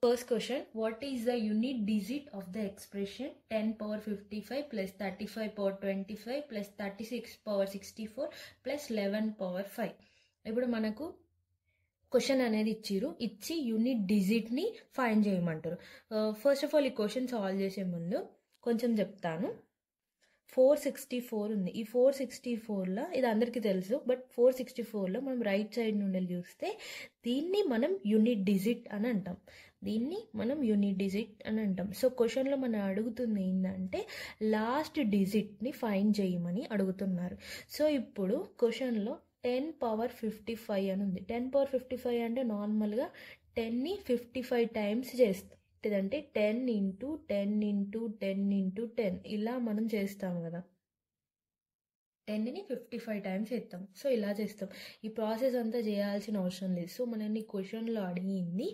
First question, what is the unit digit of the expression 10 power 55 plus 35 power 25 plus 36 power 64 plus 11 power 5? ఇప్పుడు మనకు question అనేది ఇచ్చి unit డిజిట్ని find చేయమంటారు. First of all ఈ question solve చేసే ముందు కొంచెం చెప్తాను. 464 ఉంది. ఈ 464లో ఇది అందరికీ తెలుసు, బట్ 464లో మనం రైట్ సైడ్ నుండి చూస్తే దీన్ని మనం యూనిట్ డిజిట్ అని అంటాం. సో క్వశ్చన్లో మనం అడుగుతుంది ఏంటంటే లాస్ట్ డిజిట్ని ఫైండ్ చేయమని అడుగుతున్నారు. సో ఇప్పుడు క్వశ్చన్లో 10 పవర్ 55 అని ఉంది. 10 పవర్ 55 అంటే నార్మల్గా 10ని 55 టైమ్స్ చేస్తాం. అంటే 10 ఇంటూ 10 ఇంటూ 10 ఇంటూ 10 ఇలా మనం చేస్తాం కదా. 10ని 55 టైమ్స్ చేస్తాం. సో ఇలా చేస్తాం. ఈ ప్రాసెస్ అంతా చేయాల్సిన అవసరం లేదు. సో మనని క్వశ్చన్లో అడిగింది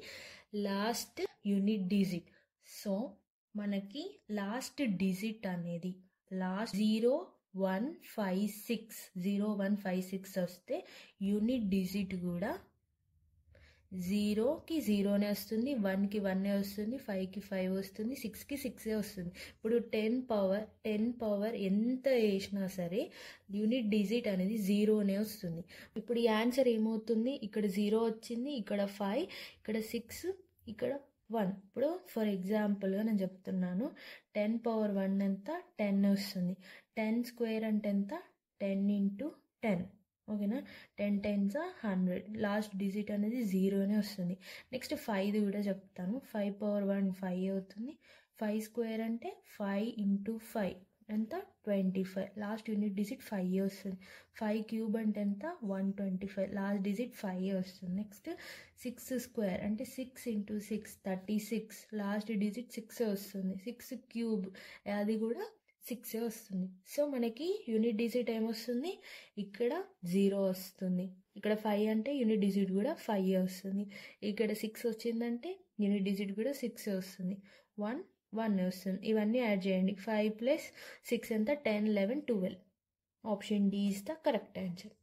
లాస్ట్ యూనిట్ డిజిట్. సో మనకి లాస్ట్ డిజిట్ అనేది లాస్ట్ 0156 వస్తే యూనిట్ డిజిట్ కూడా 0కి 0నే వస్తుంది, 1కి 1నే వస్తుంది, 5కి 5 వస్తుంది, 6కి 6ఏ వస్తుంది. ఇప్పుడు 10 పవర్ ఎంత వేసినా సరే యూనిట్ డిజిట్ అనేది 0నే వస్తుంది. ఇప్పుడు ఈ ఆన్సర్ ఏమవుతుంది? ఇక్కడ 0 వచ్చింది, ఇక్కడ 5, ఇక్కడ 6, ఇక్కడ 1. ఇప్పుడు ఫర్ ఎగ్జాంపుల్గా నేను చెప్తున్నాను, 10 పవర్ 1 ఎంత? 10 వస్తుంది. 10 స్క్వేర్ అంటే ఎంత? 10 ఇంటూ 10. ఓకేనా? 10 టెన్స్ 100. లాస్ట్ డిజిట్ అనేది 0నే వస్తుంది. నెక్స్ట్ 5 కూడా చెప్తాను. 5 పవర్ 1 5 అవుతుంది. 5 స్క్వేర్ అంటే 5 ఇంటూ 5 ఎంత? 25. లాస్ట్ యూనిట్ డిజిట్ 5 వస్తుంది. 5 క్యూబ్ అంటే ఎంత? 125. లాస్ట్ డిజిట్ 5 వస్తుంది. నెక్స్ట్ 6 స్క్వేర్ అంటే 6 ఇంటూ 6 36. లాస్ట్ డిజిట్ 6 వస్తుంది. 6 క్యూబ్ అది కూడా 6 వస్తుంది. సో మనకి యూనిట్ డిజిట్ ఏమొస్తుంది? ఇక్కడ 0 వస్తుంది. ఇక్కడ 5 అంటే యూనిట్ డిజిట్ కూడా 5 వస్తుంది. ఇక్కడ 6 వచ్చిందంటే యూనిట్ డిజిట్ కూడా 6 వస్తుంది. 1 వస్తుంది. ఇవన్నీ యాడ్ చేయండి. 5 + 6 ఎంత? 10 11 12. Option D is the correct answer.